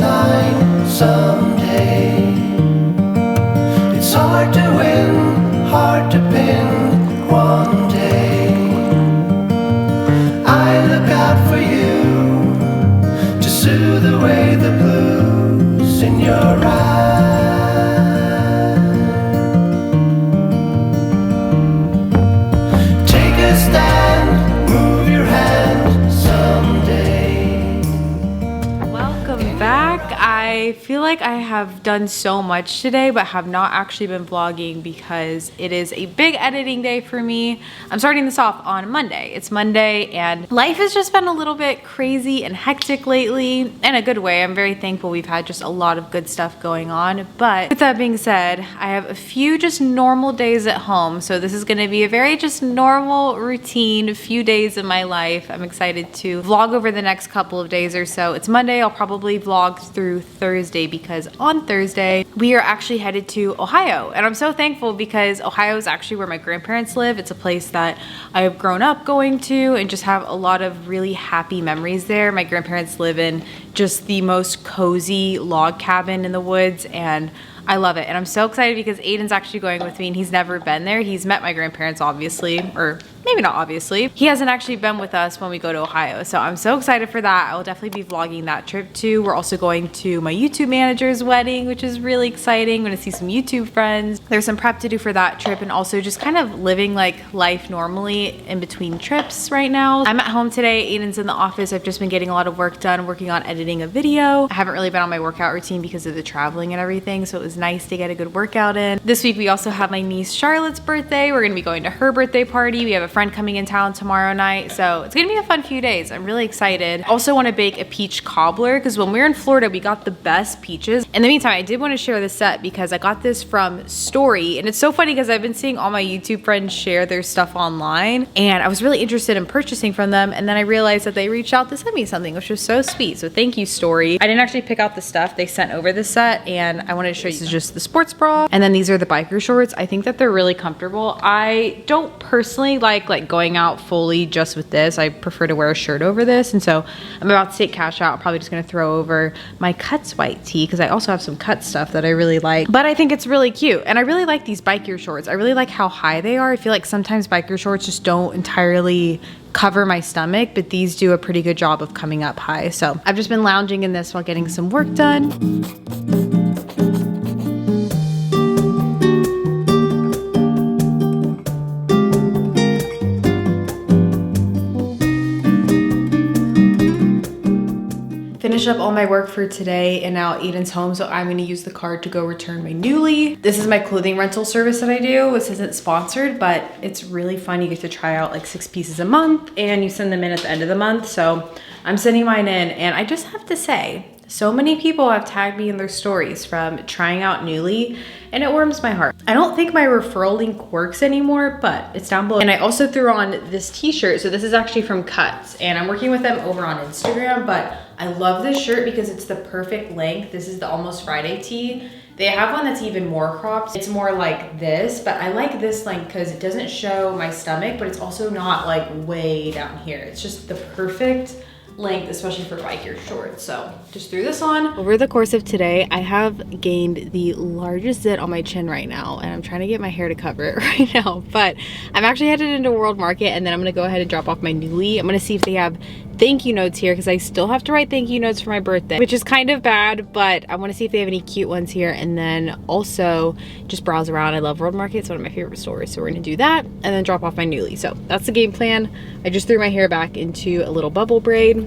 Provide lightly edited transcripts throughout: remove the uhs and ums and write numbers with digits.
line someday. It's hard to win, hard to pin one day. I look out for you to soothe away the blues in your eyes. Take a stand, move your hand someday. Welcome back. I feel like I have done so much today but have not actually been vlogging because it is a big editing day for me. I'm starting this off on Monday. It's Monday and life has just been a little bit crazy and hectic lately in a good way. I'm very thankful we've had just a lot of good stuff going on. But with that being said, I have a few just normal days at home. So this is going to be a very just normal routine, few days in my life. I'm excited to vlog over the next couple of days or so. It's Monday. I'll probably vlog through Thursday because on Thursday we are actually headed to Ohio, and I'm so thankful because Ohio is actually where my grandparents live. It's a place that I have grown up going to and just have a lot of really happy memories there. My grandparents live in just the most cozy log cabin in the woods and I love it. And I'm so excited because Aiden's actually going with me and he's never been there. He's met my grandparents obviously, or maybe not obviously. He hasn't actually been with us when we go to Ohio. So I'm so excited for that. I will definitely be vlogging that trip too. We're also going to my YouTube manager's wedding, which is really exciting. I'm gonna see some YouTube friends. There's some prep to do for that trip and also just kind of living like life normally in between trips right now. I'm at home today. Aiden's in the office. I've just been getting a lot of work done, working on editing a video. I haven't really been on my workout routine because of the traveling and everything. So it was nice to get a good workout in. This week we also have my niece Charlotte's birthday. We're gonna be going to her birthday party. We have a friend coming in town tomorrow night, so it's gonna be a fun few days. I'm really excited. Also want to bake a peach cobbler because when we were in Florida we got the best peaches. In the meantime, I did want to share this set because I got this from Story, and it's so funny because I've been seeing all my YouTube friends share their stuff online and I was really interested in purchasing from them, and then I realized that they reached out to send me something, which was so sweet. So thank you, Story. I didn't actually pick out the stuff. They sent over the set and I wanted to show you. This is just the sports bra, and then these are the biker shorts. I think that they're really comfortable. I don't personally like going out fully just with this. I prefer to wear a shirt over this, and so I'm about to take cash out. I'm probably just gonna throw over my Cuts white tee because I also have some cut stuff that I really like, but I think it's really cute. And I really like these biker shorts. I really like how high they are. I feel like sometimes biker shorts just don't entirely cover my stomach, but these do a pretty good job of coming up high. So I've just been lounging in this while getting some work done. Finish up all my work for today, and now Aiden's home, so I'm gonna use the card to go return my Nuuly. This is my clothing rental service that I do. This isn't sponsored, but it's really fun. You get to try out like 6 pieces a month and you send them in at the end of the month. So I'm sending mine in, and I just have to say, so many people have tagged me in their stories from trying out Nuuly, and it warms my heart. I don't think my referral link works anymore, but it's down below. And I also threw on this t-shirt. So this is actually from Cuts, and I'm working with them over on Instagram, but I love this shirt because it's the perfect length. This is the Almost Friday tee. They have one that's even more cropped. It's more like this, but I like this length because it doesn't show my stomach, but it's also not like way down here. It's just the perfect length, especially for biker shorts. So just threw this on. Over the course of today, I have gained the largest zit on my chin right now, and I'm trying to get my hair to cover it right now, but I'm actually headed into World Market, and then I'm gonna go ahead and drop off my Nuuly. I'm gonna see if they have thank you notes here because I still have to write thank you notes for my birthday, which is kind of bad, but I want to see if they have any cute ones here, and then also just browse around. I love World Market. It's one of my favorite stores, so we're gonna do that and then drop off my Nuuly. So that's the game plan. I just threw my hair back into a little bubble braid.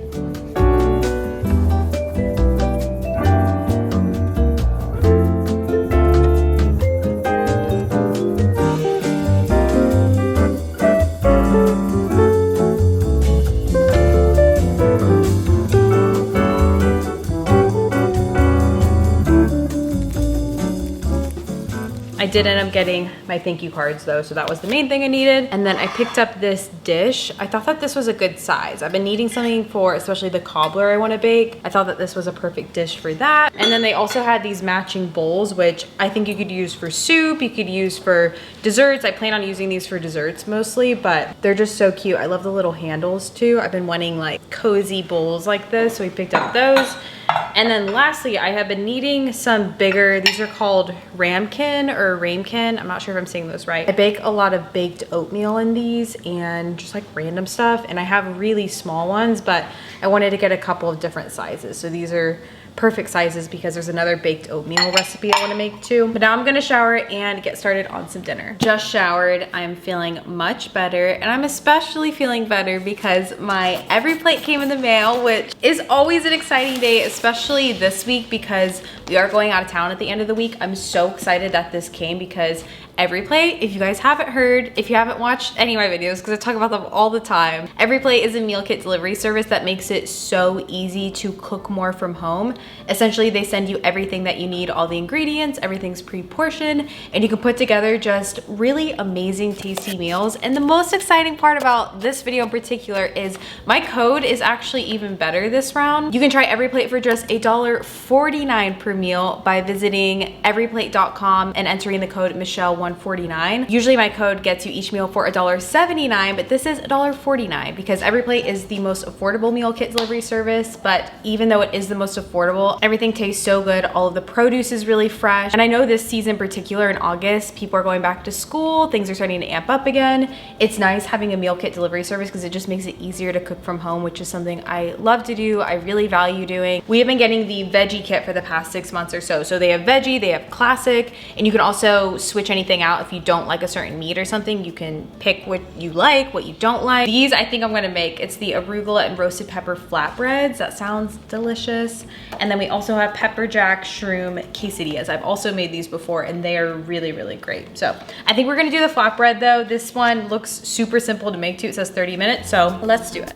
I did end up getting my thank you cards though, so that was the main thing I needed. And then I picked up this dish. I thought that this was a good size. I've been needing something for especially the cobbler I want to bake. I thought that this was a perfect dish for that. And then they also had these matching bowls, which I think you could use for soup, you could use for desserts. I plan on using these for desserts mostly, but they're just so cute. I love the little handles too. I've been wanting like cozy bowls like this, so we picked up those. And then lastly, I have been needing some bigger, these are called ramekin or ramekin. I'm not sure if I'm saying those right. I bake a lot of baked oatmeal in these and just like random stuff. And I have really small ones, but I wanted to get a couple of different sizes. So these are perfect sizes because there's another baked oatmeal recipe I want to make too. But now I'm gonna shower and get started on some dinner. Just showered, I'm feeling much better, and I'm especially feeling better because my Every Plate came in the mail, which is always an exciting day, especially this week because we are going out of town at the end of the week. I'm so excited that this came because Every Plate, if you guys haven't heard, if you haven't watched any of my videos, because I talk about them all the time, Every Plate is a meal kit delivery service that makes it so easy to cook more from home. Essentially, they send you everything that you need, all the ingredients, everything's pre-portioned, and you can put together just really amazing, tasty meals. And the most exciting part about this video in particular is my code is actually even better this round. You can try Every Plate for just $1.49 per meal by visiting everyplate.com and entering the code Michelle149. Usually my code gets you each meal for $1.79, but this is $1.49 because Every Plate is the most affordable meal kit delivery service. But even though it is the most affordable, everything tastes so good. All of the produce is really fresh. And I know this season in particular in August, people are going back to school, things are starting to amp up again. It's nice having a meal kit delivery service because it just makes it easier to cook from home, which is something I love to do. I really value doing. We have been getting the veggie kit for the past 6 months or so. So they have veggie, they have classic, and you can also switch anything out. If you don't like a certain meat or something, you can pick what you like, what you don't like. These I think I'm gonna make. It's the arugula and roasted pepper flatbreads. That sounds delicious. And then we also have pepper jack shroom quesadillas. I've also made these before and they are really, really great. So I think we're gonna do the flatbread though. This one looks super simple to make too. It says 30 minutes, so let's do it.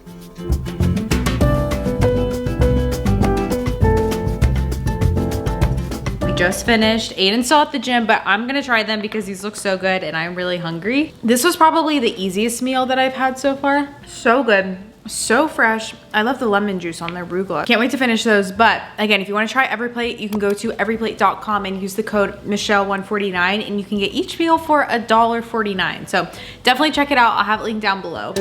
Just finished. Aiden's still at the gym, but I'm gonna try them because these look so good and I'm really hungry. This was probably the easiest meal that I've had so far. So good, so fresh. I love the lemon juice on their arugula. Can't wait to finish those. But again, if you wanna try Every Plate, you can go to everyplate.com and use the code Michelle149 and you can get each meal for $1.49. So definitely check it out. I'll have it linked down below.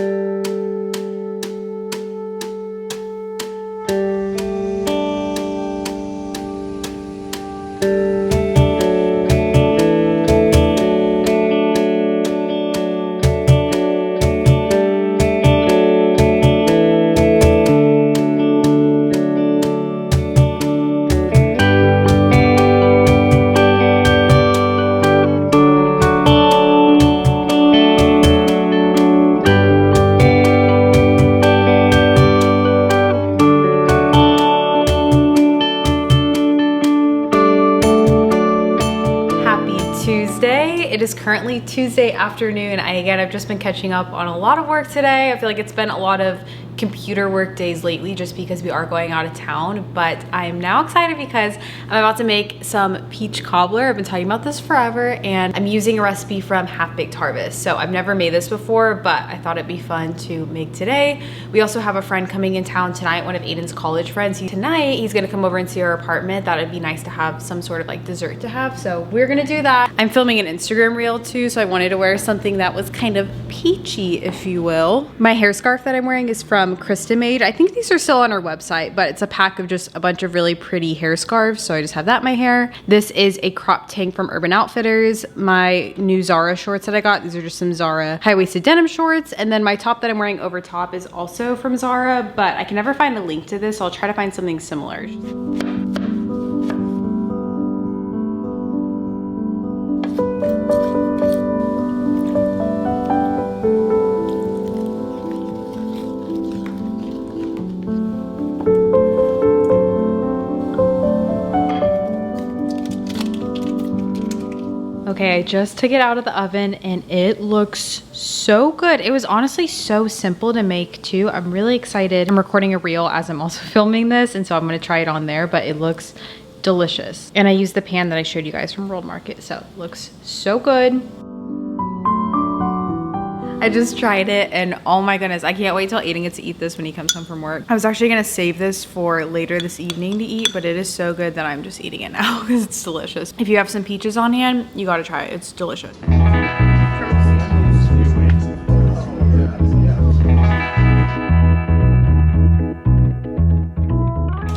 It is currently Tuesday afternoon. I've just been catching up on a lot of work today. I feel like it's been a lot of computer work days lately just because we are going out of town, but I'm now excited because I'm about to make some peach cobbler. I've been talking about this forever and I'm using a recipe from Half Baked Harvest. So I've never made this before, but I thought it'd be fun to make today. We also have a friend coming in town tonight, one of Aiden's college friends. Tonight he's gonna come over and see our apartment. That would be nice to have some sort of like dessert to have. So we're gonna do that. I'm filming an Instagram reel too, so I wanted to wear something that was kind of peachy, if you will. My hair scarf that I'm wearing is from Krista Made. I think these are still on our website, but it's a pack of just a bunch of really pretty hair scarves. So I just have that in my hair. This is a crop tank from Urban Outfitters. My new Zara shorts that I got, these are just some Zara high-waisted denim shorts. And then my top that I'm wearing over top is also from Zara, but I can never find a link to this. So I'll try to find something similar. Okay, I just took it out of the oven and it looks so good. It was honestly so simple to make too. I'm really excited. I'm recording a reel as I'm also filming this, and so I'm gonna try it on there, but it looks delicious. And I used the pan that I showed you guys from World Market, so it looks so good. I just tried it and oh my goodness, I can't wait till Aiden gets to eat this when he comes home from work. I was actually gonna save this for later this evening to eat, but it is so good that I'm just eating it now because it's delicious. If you have some peaches on hand, you gotta try it, it's delicious.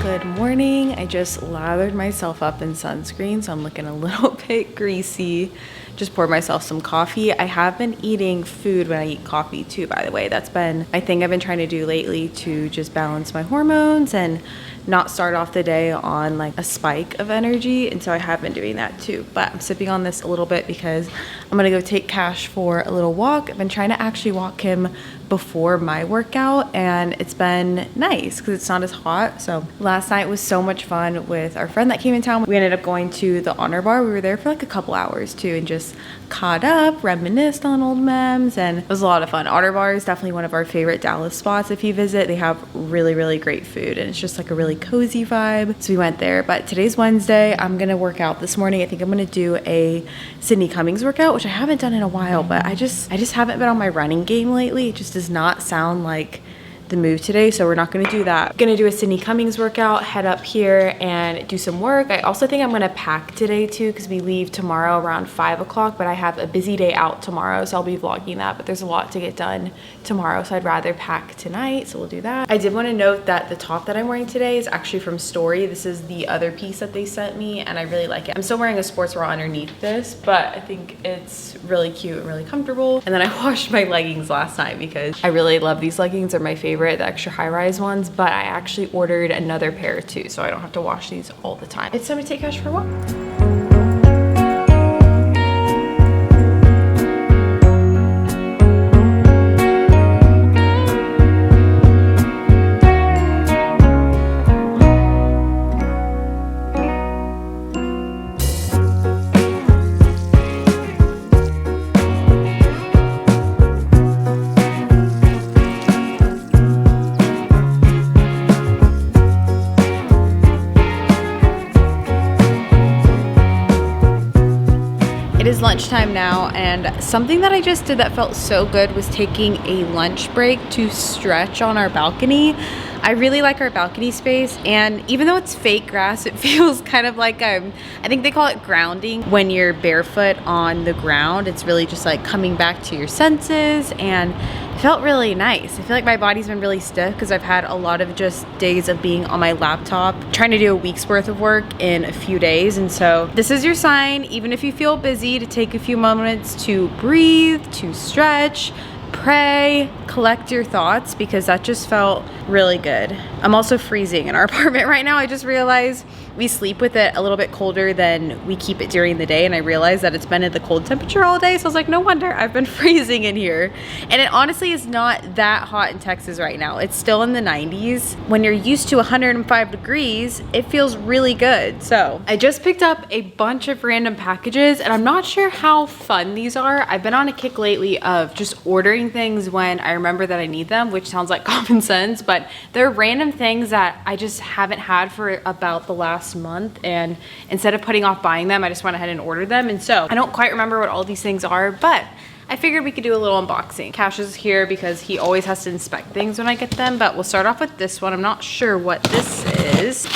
Good morning. morning. I just lathered myself up in sunscreen, so I'm looking a little bit greasy. Just poured myself some coffee. I have been eating food when I eat coffee too, by the way. That's been a thing I've been trying to do lately to just balance my hormones and not start off the day on like a spike of energy. And so I have been doing that too. But I'm sipping on this a little bit because I'm gonna go take Cash for a little walk. I've been trying to actually walk him before my workout, and it's been nice because it's not as hot. So last night was so much fun with our friend that came in town. We ended up going to the Honor Bar. We were there for like a couple hours too and just caught up, reminisced on old memes, and it was a lot of fun. Honor Bar is definitely one of our favorite Dallas spots. If you visit, they have really, really great food, and it's just like a really cozy vibe. So we went there. But today's Wednesday. I'm gonna work out this morning. I think I'm gonna do a Sydney Cummings workout, which I haven't done in a while, but I just haven't been on my running game lately. It just does not sound like the move today, so we're not gonna do that. I'm gonna do a Sydney Cummings workout, head up here and do some work. I also think I'm gonna pack today too, because we leave tomorrow around 5 o'clock, but I have a busy day out tomorrow, so I'll be vlogging that, but there's a lot to get done tomorrow, so I'd rather pack tonight, so we'll do that. I did want to note that the top that I'm wearing today is actually from Story. This is the other piece that they sent me, and I really like it. I'm still wearing a sports bra underneath this, but I think it's really cute and really comfortable. And then I washed my leggings last night because I really love these leggings. They're my favorite, the extra high-rise ones, but I actually ordered another pair too, so I don't have to wash these all the time. It's time to take Cash for a walk. It is lunchtime now, and something that I just did that felt so good was taking a lunch break to stretch on our balcony. I really like our balcony space, and even though it's fake grass, it feels kind of like I think they call it grounding. When you're barefoot on the ground, it's really just like coming back to your senses, and it felt really nice. I feel like my body's been really stiff because I've had a lot of just days of being on my laptop trying to do a week's worth of work in a few days. And so this is your sign, even if you feel busy, to take a few moments to breathe, to stretch, pray, collect your thoughts, because that just felt really good. I'm also freezing in our apartment right now. I just realized we sleep with it a little bit colder than we keep it during the day, and I realized that it's been at the cold temperature all day, so I was like, no wonder I've been freezing in here. And it honestly is not that hot in Texas right now. It's still in the 90s. When you're used to 105 degrees, it feels really good. So I just picked up a bunch of random packages, and I'm not sure how fun these are. I've been on a kick lately of just ordering things when I remember that I need them, which sounds like common sense, but they're random things that I just haven't had for about the last month, and instead of putting off buying them, I just went ahead and ordered them. And so I don't quite remember what all these things are, but I figured we could do a little unboxing. Cash is here because he always has to inspect things when I get them, but we'll start off with this one. I'm not sure what this is.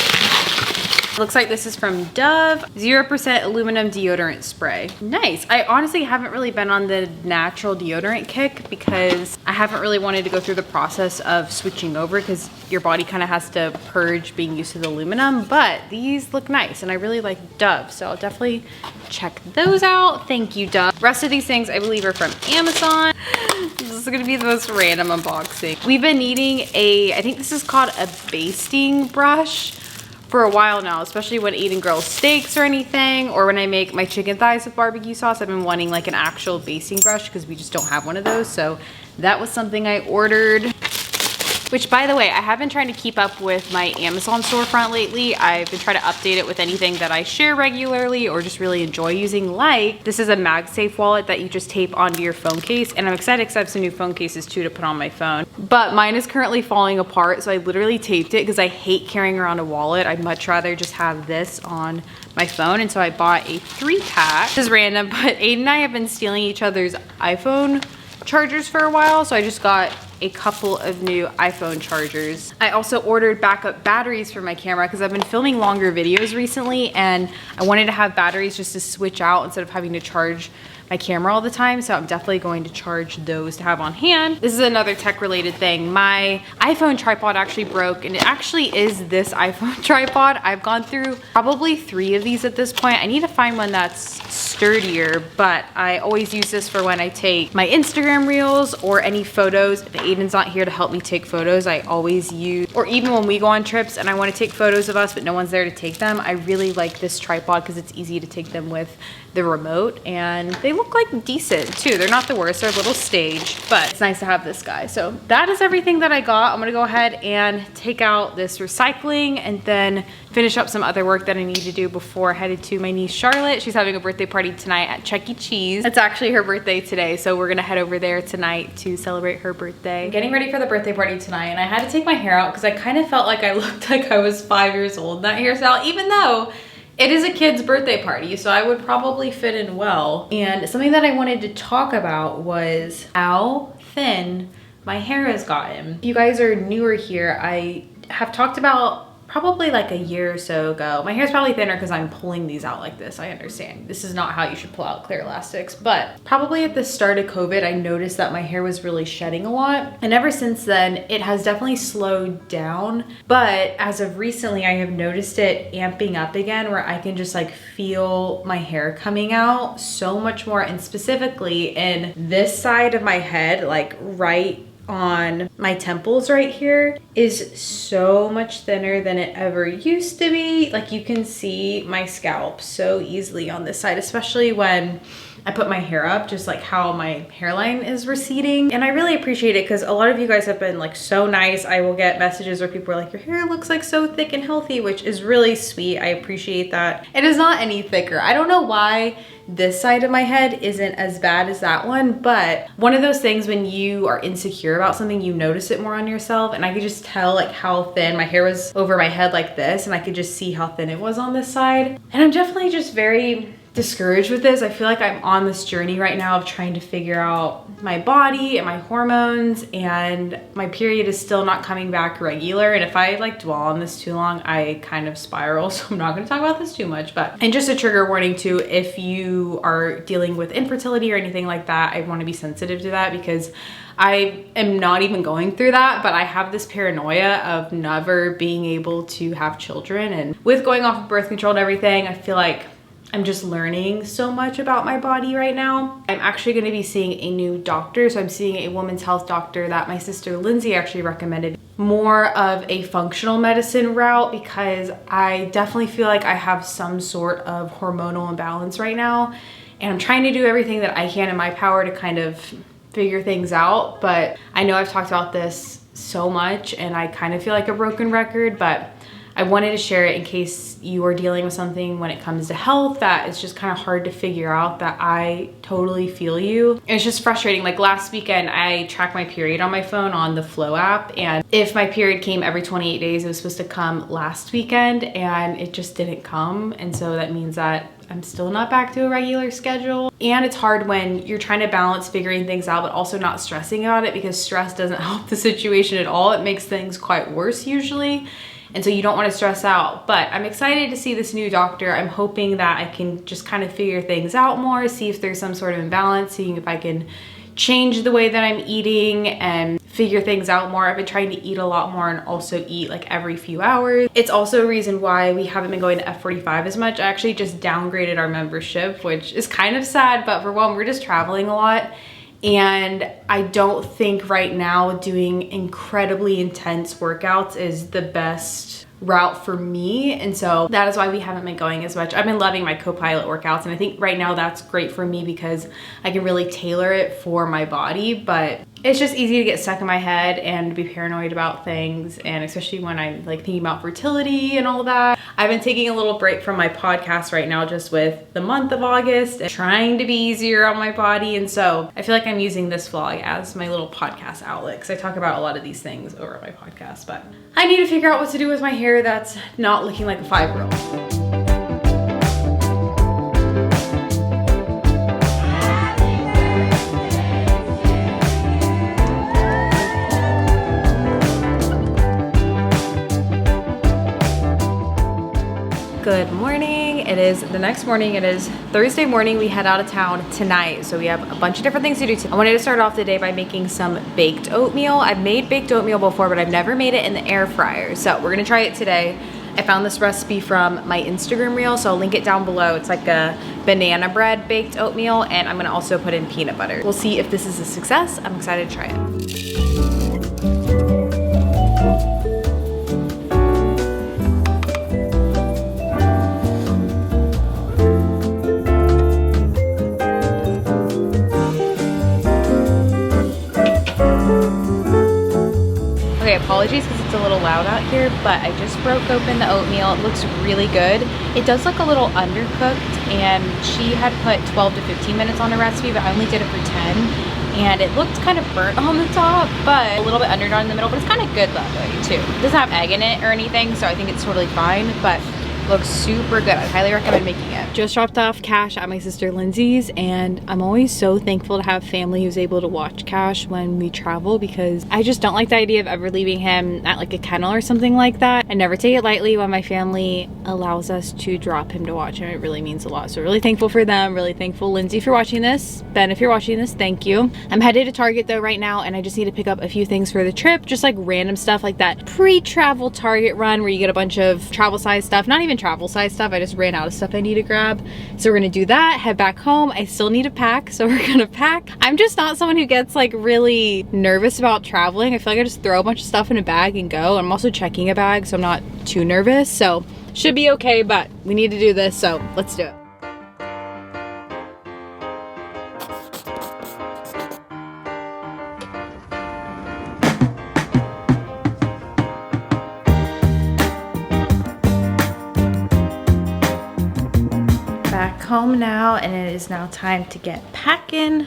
Looks like this is from Dove, 0% aluminum deodorant spray. Nice. I honestly haven't really been on the natural deodorant kick because I haven't really wanted to go through the process of switching over, because your body kind of has to purge being used to the aluminum, but these look nice and I really like Dove, so I'll definitely check those out. Thank you, Dove. Rest of these things I believe are from Amazon. This is gonna be the most random unboxing. We've been needing I think this is called a basting brush for a while now, especially when eating grilled steaks or anything, or when I make my chicken thighs with barbecue sauce. I've been wanting like an actual basting brush because we just don't have one of those. So that was something I ordered. Which, by the way, I have been trying to keep up with my Amazon storefront lately. I've been trying to update it with anything that I share regularly or just really enjoy using. Like, this is a MagSafe wallet that you just tape onto your phone case. And I'm excited because I have some new phone cases too to put on my phone. But mine is currently falling apart, so I literally taped it because I hate carrying around a wallet. I'd much rather just have this on my phone. And so I bought a 3-pack. This is random, but Aiden and I have been stealing each other's iPhone chargers for a while, so I just got a couple of new iPhone chargers. I also ordered backup batteries for my camera because I've been filming longer videos recently, and I wanted to have batteries just to switch out instead of having to charge my camera all the time, so I'm definitely going to charge those to have on hand. This is another tech related thing. My iPhone tripod actually broke, and it actually is this iPhone tripod. I've gone through probably 3 of these at this point. I need to find one that's sturdier, but I always use this for when I take my Instagram reels or any photos. If Aiden's not here to help me take photos, I always use, or even when we go on trips and I want to take photos of us but no one's there to take them, I really like this tripod because it's easy to take them with the remote, and they look like decent too. They're not the worst, they're a little staged, but it's nice to have this guy. So that is everything that I got. I'm gonna go ahead and take out this recycling and then finish up some other work that I need to do before headed to my niece Charlotte. She's having a birthday party tonight at Chuck E. Cheese. It's actually her birthday today, so we're gonna head over there tonight to celebrate her birthday. Getting ready for the birthday party tonight, and I had to take my hair out because I kind of felt like I looked like I was 5 years old in that hairstyle, even though it is a kid's birthday party, so I would probably fit in well. And something that I wanted to talk about was how thin my hair has gotten. If you guys are newer here, I have talked about probably like a year or so ago. My hair's probably thinner because I'm pulling these out like this. I understand. This is not how you should pull out clear elastics, but probably at the start of COVID, I noticed that my hair was really shedding a lot. And ever since then, it has definitely slowed down. But as of recently, I have noticed it amping up again, where I can just like feel my hair coming out so much more. And specifically in this side of my head, like right on my temples right here, is so much thinner than it ever used to be. Like you can see my scalp so easily on this side, especially when I put my hair up, just like how my hairline is receding. And I really appreciate it because a lot of you guys have been like so nice. I will get messages where people are like, your hair looks like so thick and healthy, which is really sweet. I appreciate that. It is not any thicker. I don't know why this side of my head isn't as bad as that one, but one of those things when you are insecure about something, you notice it more on yourself. And I could just tell like how thin my hair was over my head like this, and I could just see how thin it was on this side. And I'm definitely just very discouraged with this. I feel like I'm on this journey right now of trying to figure out my body and my hormones, and my period is still not coming back regular. And if I like dwell on this too long, I kind of spiral. So I'm not going to talk about this too much, but, and just a trigger warning too, if you are dealing with infertility or anything like that, I want to be sensitive to that because I am not even going through that, but I have this paranoia of never being able to have children. And with going off of birth control and everything, I feel like I'm just learning so much about my body right now. I'm actually going to be seeing a new doctor. So I'm seeing a women's health doctor that my sister Lindsay actually recommended, more of a functional medicine route, because I definitely feel like I have some sort of hormonal imbalance right now. And I'm trying to do everything that I can in my power to kind of figure things out. But I know I've talked about this so much and I kind of feel like a broken record, but I wanted to share it in case you are dealing with something when it comes to health that it's just kind of hard to figure out, that I totally feel you. And it's just frustrating. Like last weekend, I tracked my period on my phone on the Flow app. And if my period came every 28 days, it was supposed to come last weekend and it just didn't come. And so that means that I'm still not back to a regular schedule. And it's hard when you're trying to balance figuring things out, but also not stressing about it, because stress doesn't help the situation at all. It makes things quite worse usually. And so you don't want to stress out. But I'm excited to see this new doctor. I'm hoping that I can just kind of figure things out more, see if there's some sort of imbalance, seeing if I can change the way that I'm eating and figure things out more. I've been trying to eat a lot more and also eat like every few hours. It's also a reason why we haven't been going to F45 as much. I actually just downgraded our membership, which is kind of sad, but for one, we're just traveling a lot. And I don't think right now doing incredibly intense workouts is the best route for me. And so that is why we haven't been going as much. I've been loving my co-pilot workouts, and I think right now that's great for me because I can really tailor it for my body. But it's just easy to get stuck in my head and be paranoid about things, and especially when I'm like thinking about fertility and all that. I've been taking a little break from my podcast right now just with the month of August and trying to be easier on my body. And so I feel like I'm using this vlog as my little podcast outlet because I talk about a lot of these things over my podcast. But I need to figure out what to do with my hair that's not looking like a 5-year-old. Good morning. morning. It is the next morning. It is Thursday morning. We head out of town tonight. So we have a bunch of different things to do today. I wanted to start off the day by making some baked oatmeal. I've made baked oatmeal before, but I've never made it in the air fryer. So we're gonna try it today. I found this recipe from my Instagram reel, so I'll link it down below. It's like a banana bread baked oatmeal, and I'm gonna also put in peanut butter. We'll see if this is a success. I'm excited to try it. Okay, apologies because it's a little loud out here, but I just broke open the oatmeal. It looks really good. It does look a little undercooked, and she had put 12 to 15 minutes on the recipe, but I only did it for 10. And it looked kind of burnt on the top, but a little bit underdone in the middle, but it's kind of good that way too. It doesn't have egg in it or anything, so I think it's totally fine, but looks super good. I highly recommend making it. Just dropped off Cash at my sister Lindsay's, and I'm always so thankful to have family who's able to watch Cash when we travel, because I just don't like the idea of ever leaving him at like a kennel or something like that. I never take it lightly when my family allows us to drop him to watch him. It really means a lot. So really thankful for them. Really thankful. Lindsay, if you're watching this, Ben, if you're watching this, thank you. I'm headed to Target though right now, and I just need to pick up a few things for the trip, just like random stuff like that pre-travel Target run where you get a bunch of travel size stuff, not even travel size stuff. I just ran out of stuff I need to grab. So we're gonna do that, head back home. I still need to pack, so we're gonna pack. I'm just not someone who gets like really nervous about traveling. I feel like I just throw a bunch of stuff in a bag and go. I'm also checking a bag, so I'm not too nervous. So should be okay, but we need to do this, so let's do it. Back home now, and it is now time to get packing.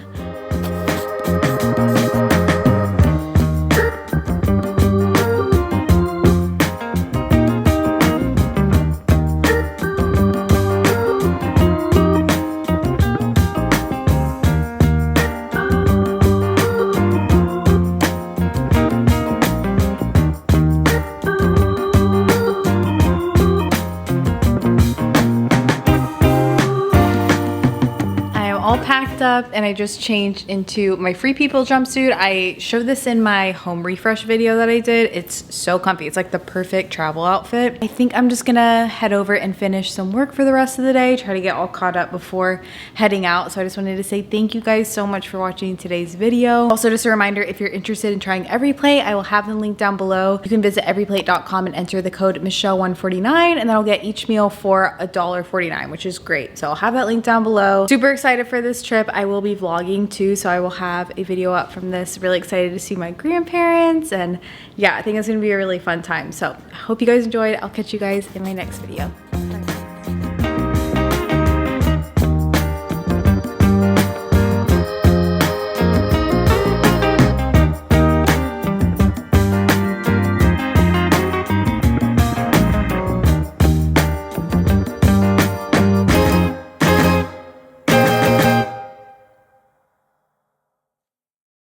All packed up, and I just changed into my Free People jumpsuit. I showed this in my home refresh video that I did. It's so comfy. It's like the perfect travel outfit. I think I'm just gonna head over and finish some work for the rest of the day, try to get all caught up before heading out. So I just wanted to say thank you guys so much for watching today's video. Also, just a reminder, if you're interested in trying Every Plate, I will have the link down below. You can visit everyplate.com and enter the code Michelle149, and that'll get each meal for $1.49, which is great. So I'll have that link down below. Super excited for this trip. I will be vlogging too, so I will have a video up from this. Really excited to see my grandparents, and yeah, I think it's gonna be a really fun time. So I hope you guys enjoyed. I'll catch you guys in my next video.